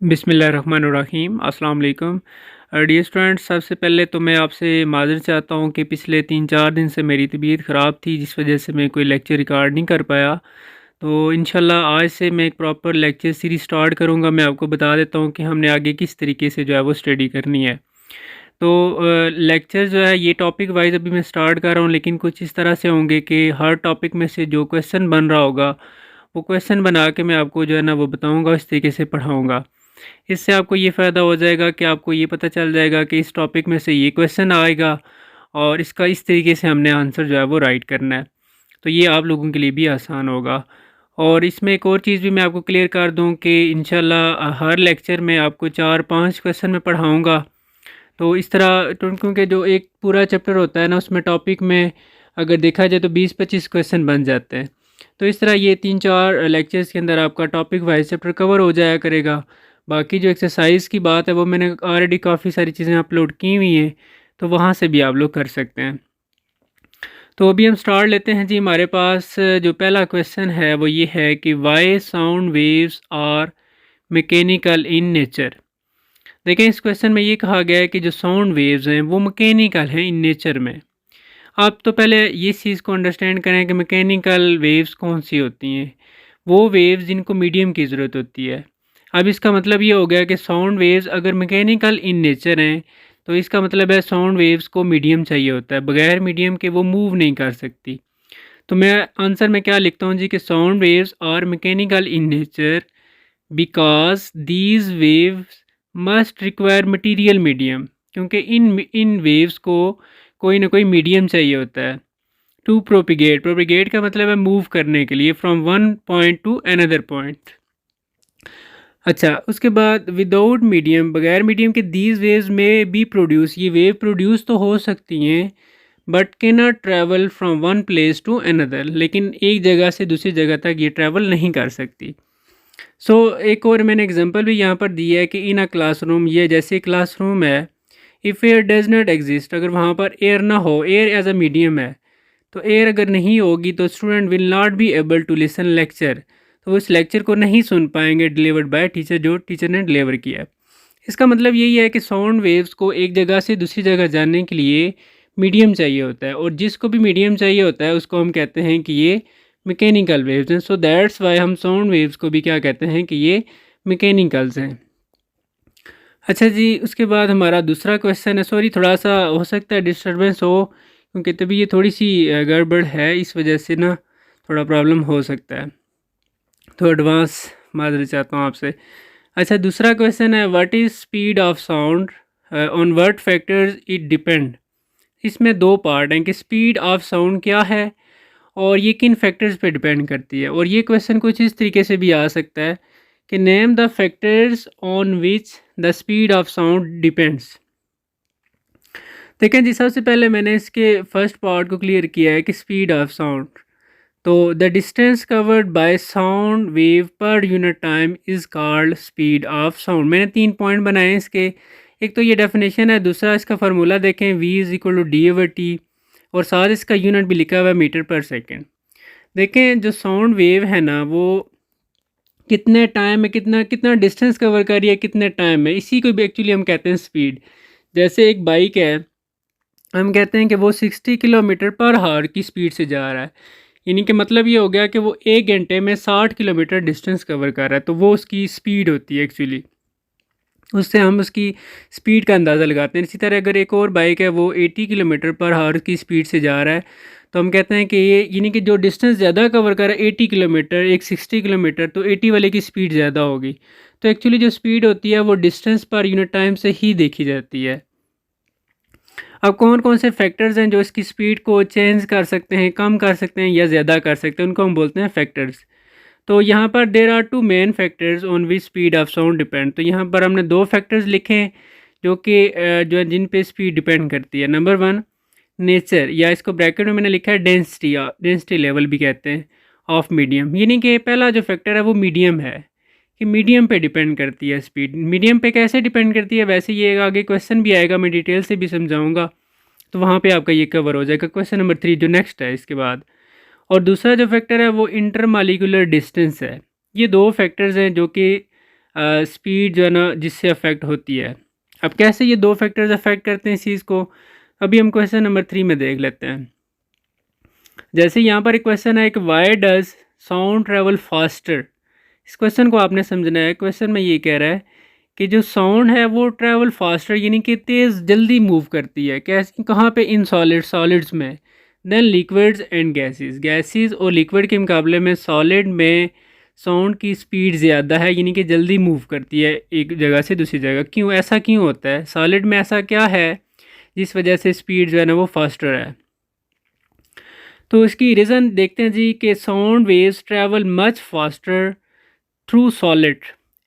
बिस्मिल्लाहिर्रहमानिर्रहीम अस्सलाम वालेकुम। डियर स्टूडेंट्स, सबसे पहले तो मैं आपसे माज़रत चाहता हूँ कि पिछले 3-4 दिन से मेरी तबीयत ख़राब थी, जिस वजह से मैं कोई लेक्चर रिकॉर्ड नहीं कर पाया। तो इंशाल्लाह आज से मैं एक प्रॉपर लेक्चर सीरीज़ स्टार्ट करूँगा। मैं आपको बता देता हूँ कि हमने आगे किस तरीके से जो है वो स्टडी करनी है। तो लेक्चर जो है ये टॉपिक वाइज अभी मैं स्टार्ट कर रहा हूँ, लेकिन कुछ इस तरह से होंगे कि हर टॉपिक में से जो क्वेश्चन बन रहा होगा वो क्वेश्चन बना के मैं आपको जो है ना वो बताऊँगा, इस तरीके से पढ़ाऊँगा। इससे आपको ये फ़ायदा हो जाएगा कि आपको ये पता चल जाएगा कि इस टॉपिक में से ये क्वेश्चन आएगा और इसका इस तरीके से हमने आंसर जो है वो राइट करना है। तो ये आप लोगों के लिए भी आसान होगा। और इसमें एक और चीज़ भी मैं आपको क्लियर कर दूं कि इंशाल्लाह हर लेक्चर में आपको 4-5 क्वेश्चन मैं पढ़ाऊँगा। तो इस तरह क्योंकि जो एक पूरा चैप्टर होता है ना, उसमें टॉपिक में अगर देखा जाए तो 20-25 क्वेश्चन बन जाते हैं। तो इस तरह ये 3-4 लेक्चर्स के अंदर आपका टॉपिक वाइज चैप्टर कवर हो जाया करेगा। बाकी जो एक्सरसाइज की बात है वो मैंने ऑलरेडी काफ़ी सारी चीज़ें अपलोड की हुई हैं, तो वहाँ से भी आप लोग कर सकते हैं। तो अभी हम स्टार्ट लेते हैं जी। हमारे पास जो पहला क्वेश्चन है वो ये है कि why sound waves are mechanical in nature. देखें, इस क्वेश्चन में ये कहा गया है कि जो साउंड वेव्स हैं वो मैकेनिकल हैं इन नेचर में। आप तो पहले ये चीज़ को अंडरस्टैंड करें कि मैकेनिकल वेव्स कौन सी होती हैं। वो वेव्स जिनको मीडियम की ज़रूरत होती है। अब इसका मतलब ये हो गया कि साउंड वेव्स अगर मैकेनिकल इन नेचर हैं तो इसका मतलब है साउंड वेव्स को मीडियम चाहिए होता है, बगैर मीडियम के वो मूव नहीं कर सकती। तो मैं आंसर में क्या लिखता हूँ जी कि sound waves are mechanical in nature because these waves must require material medium, क्योंकि इन वेव्स को कोई ना कोई मीडियम चाहिए होता है टू प्रोपिगेट का मतलब है मूव करने के लिए from one point to another point. अच्छा, उसके बाद विदाउट मीडियम, बगैर मीडियम के दीज वेव्स में बी प्रोड्यूस, ये वेव प्रोड्यूस तो हो सकती हैं but can not travel from one place to another, लेकिन एक जगह से दूसरी जगह तक ये ट्रैवल नहीं कर सकती। एक और मैंने एग्जांपल भी यहाँ पर दिया है कि इन अ क्लासरूम, ये जैसे क्लासरूम है, if air does not exist, अगर वहाँ पर एयर ना हो, एयर एज अ मीडियम है, तो एयर अगर नहीं होगी तो student will not be able to listen lecture, तो वो इस लेक्चर को नहीं सुन पाएंगे डिलीवर्ड बाय टीचर, जो टीचर ने डिलीवर किया है। इसका मतलब यही है कि साउंड वेव्स को एक जगह से दूसरी जगह जाने के लिए मीडियम चाहिए होता है, और जिसको भी मीडियम चाहिए होता है उसको हम कहते हैं कि ये मैकेनिकल वेव्स हैं। सो दैट्स वाई हम साउंड वेव्स को भी क्या कहते हैं कि ये मैकेनिकल्स हैं। अच्छा जी, उसके बाद हमारा दूसरा क्वेश्चन है, सॉरी थोड़ा सा हो सकता है डिस्टर्बेंस हो, क्योंकि तभी ये थोड़ी सी गड़बड़ है, इस वजह से ना थोड़ा प्रॉब्लम हो सकता है, तो एडवांस माजूद चाहता हूँ आपसे। अच्छा, दूसरा क्वेश्चन है what is speed of sound, on what factors it depend. इसमें दो पार्ट हैं कि स्पीड ऑफ साउंड क्या है और ये किन फैक्टर्स पे डिपेंड करती है। और ये क्वेश्चन कुछ इस तरीके से भी आ सकता है कि name the factors on which the speed of sound depends. देखें जी, सबसे पहले मैंने इसके फर्स्ट पार्ट को क्लियर किया है कि स्पीड ऑफ साउंड, तो the distance covered by sound wave per unit time is called speed of sound. मैंने 3 पॉइंट बनाए हैं इसके। एक तो ये डेफिनेशन है, दूसरा इसका फार्मूला देखें, v is equal to D over T, और साथ इसका यूनिट भी लिखा हुआ है मीटर पर सेकेंड। देखें, जो साउंड वेव है ना वो कितने टाइम में कितना कितना डिस्टेंस कवर कर रही है, कितने टाइम में, इसी को भी एक्चुअली हम कहते हैं स्पीड। जैसे एक बाइक है, हम कहते हैं कि वो 60 किलोमीटर पर हावर की स्पीड से जा रहा है, यानी कि मतलब ये हो गया कि वो 1 घंटे में 60 किलोमीटर डिस्टेंस कवर कर रहा है, तो वो उसकी स्पीड होती है एक्चुअली। उससे हम उसकी स्पीड का अंदाज़ा लगाते हैं। इसी तरह अगर एक और बाइक है वो 80 किलोमीटर पर हावर की स्पीड से जा रहा है, तो हम कहते हैं कि ये यानी कि जो डिस्टेंस ज़्यादा कवर कर रहा है 80 किलोमीटर, एक 60 किलोमीटर, तो 80 वाले की स्पीड ज़्यादा होगी। तो एक्चुअली जो स्पीड होती है वो डिस्टेंस पर यूनिट टाइम से ही देखी जाती है। अब कौन कौन से फैक्टर्स हैं जो इसकी स्पीड को चेंज कर सकते हैं, कम कर सकते हैं या ज़्यादा कर सकते हैं, उनको हम बोलते हैं फैक्टर्स। तो यहाँ पर there are two main factors on which speed of sound depend. तो यहाँ पर हमने दो फैक्टर्स लिखे हैं जो कि जो जिन पे स्पीड डिपेंड करती है। नंबर 1 नेचर, या इसको ब्रैकेट में मैंने लिखा है डेंसिटी, या डेंसिटी लेवल भी कहते हैं, ऑफ मीडियम। यानी कि पहला जो फैक्टर है वो मीडियम है, कि मीडियम पे डिपेंड करती है स्पीड। मीडियम पे कैसे डिपेंड करती है, वैसे ये आगे क्वेश्चन भी आएगा, मैं डिटेल से भी समझाऊंगा, तो वहाँ पे आपका ये कवर हो जाएगा। क्वेश्चन नंबर 3 जो नेक्स्ट है इसके बाद। और दूसरा जो फैक्टर है वो इंटरमालिकुलर डिस्टेंस है। ये दो फैक्टर्स हैं जो कि स्पीड जो है ना जिससे अफेक्ट होती है। अब कैसे ये दो फैक्टर्स अफेक्ट करते हैं इस चीज़ को, अभी हम क्वेश्चन नंबर 3 में देख लेते हैं। जैसे यहाँ पर एक क्वेश्चन है कि why does sound travel faster. इस क्वेश्चन को आपने समझना है। क्वेश्चन में ये कह रहा है कि जो साउंड है वो ट्रैवल फास्टर यानी कि तेज़ जल्दी मूव करती है। कैसे, कहाँ पे? इन सॉलिड्स में, देन लिक्विड्स एंड गैसेस और लिक्विड के मुकाबले में सॉलिड में साउंड की स्पीड ज़्यादा है, यानी कि जल्दी मूव करती है एक जगह से दूसरी जगह। क्यों, ऐसा क्यों होता है? सॉलिड में ऐसा क्या है जिस वजह से स्पीड जो है ना वो फास्टर है? तो इसकी रीज़न देखते हैं जी कि sound waves travel much faster through solid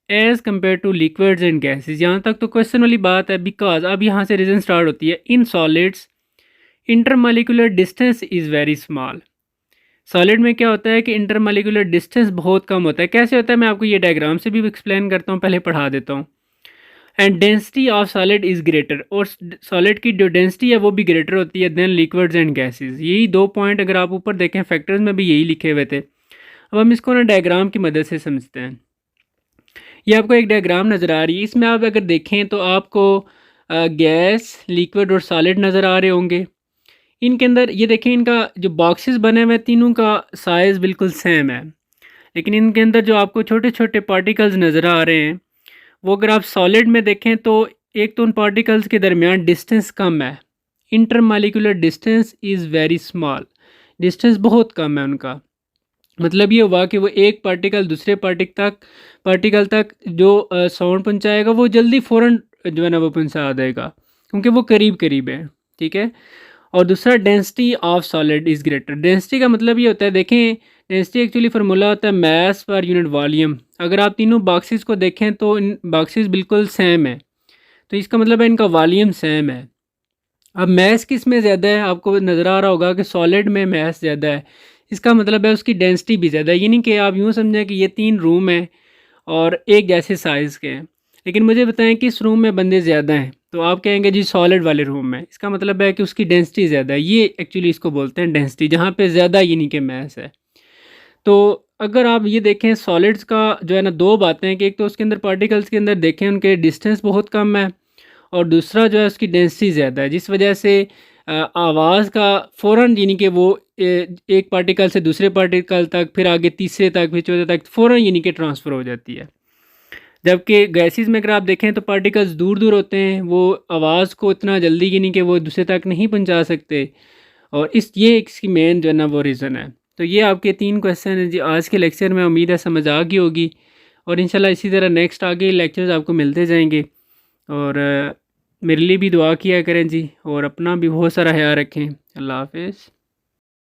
as compare two liquids and gases. यहाँ तक तो क्वेश्चन वाली बात है, बिकॉज अब यहाँ से रीज़न स्टार्ट होती है। In solids intermolecular distance is very small. Solid में क्या होता है कि इंटरमॉलिक्यूलर डिस्टेंस बहुत कम होता है। कैसे होता है, मैं आपको ये डायग्राम से भी एक्सप्लेन करता हूँ, पहले पढ़ा देता हूँ। And density of solid is greater, और सॉलिड की जो डेंसिटी है वो भी ग्रेटर होती है देन लिक्विड्स एंड गैसेज। यही दो पॉइंट अगर आप ऊपर देखें फैक्टर्स में भी यही लिखे हुए थे। अब हम इसको ना डायग्राम की मदद से समझते हैं। ये आपको एक डायग्राम नज़र आ रही है, इसमें आप अगर देखें तो आपको गैस, लिक्विड और सॉलिड नज़र आ रहे होंगे। इनके अंदर ये देखें, इनका जो बॉक्सेस बने हुए तीनों का साइज़ बिल्कुल सेम है, लेकिन इनके अंदर जो आपको छोटे छोटे पार्टिकल्स नज़र आ रहे हैं वो अगर आप सॉलिड में देखें तो एक तो उन पार्टिकल्स के दरमियान डिस्टेंस कम है। Intermolecular distance is very small, distance बहुत कम है उनका। मतलब ये हुआ कि वो एक पार्टिकल दूसरे पार्टिकल तक जो साउंड पहुंचाएगा वो जल्दी फ़ौरन जो है ना वो पहुंचा देगा, क्योंकि वो करीब करीब है। ठीक है। और दूसरा, density of solid is greater. Density का मतलब ये होता है, देखें डेंसिटी एक्चुअली फार्मूला होता है मास पर यूनिट वॉल्यूम। अगर आप तीनों बॉक्सेस को देखें तो इन बॉक्सेस बिल्कुल सेम है, तो इसका मतलब है इनका वॉल्यूम सेम है। अब मैस किस में ज़्यादा है? आपको नज़र आ रहा होगा कि सॉलिड में मैस ज़्यादा है, इसका मतलब है उसकी डेंसिटी भी ज़्यादा है। यानी कि आप यूँ समझें कि ये 3 रूम हैं और एक जैसे साइज़ के हैं, लेकिन मुझे बताएं कि इस रूम में बंदे ज़्यादा हैं, तो आप कहेंगे जी सॉलिड वाले रूम में। इसका मतलब है कि उसकी डेंसिटी ज़्यादा है। ये एक्चुअली इसको बोलते हैं डेंसिटी, जहाँ पे ज़्यादा यानी कि मैस है। तो अगर आप ये देखें सॉलिड्स का जो है ना दो बातें हैं कि एक तो उसके अंदर पार्टिकल्स के अंदर देखें उनके डिस्टेंस बहुत कम है, और दूसरा जो है उसकी डेंसिटी ज़्यादा है, जिस वजह से आवाज़ का फ़ौरन यानी कि वो एक पार्टिकल से दूसरे पार्टिकल तक, फिर आगे तीसरे तक, फिर चौथे तक फ़ौरन यानी कि ट्रांसफ़र हो जाती है। जबकि गैसेस में अगर आप देखें तो पार्टिकल्स दूर दूर होते हैं, वो आवाज़ को इतना जल्दी यानी कि वो दूसरे तक नहीं पहुंचा सकते, और ये इसकी मेन जो है ना वो रीज़न है। तो ये आपके 3 क्वेश्चन हैं जी आज के लेक्चर में। उम्मीद है समझ आ गई होगी, और इंशाल्लाह इसी तरह नेक्स्ट आगे लेक्चर्स आपको मिलते जाएंगे। और मेरे लिए भी दुआ किया करें जी, और अपना भी बहुत सारा ख्याल रखें। अल्लाह हाफ़िज़।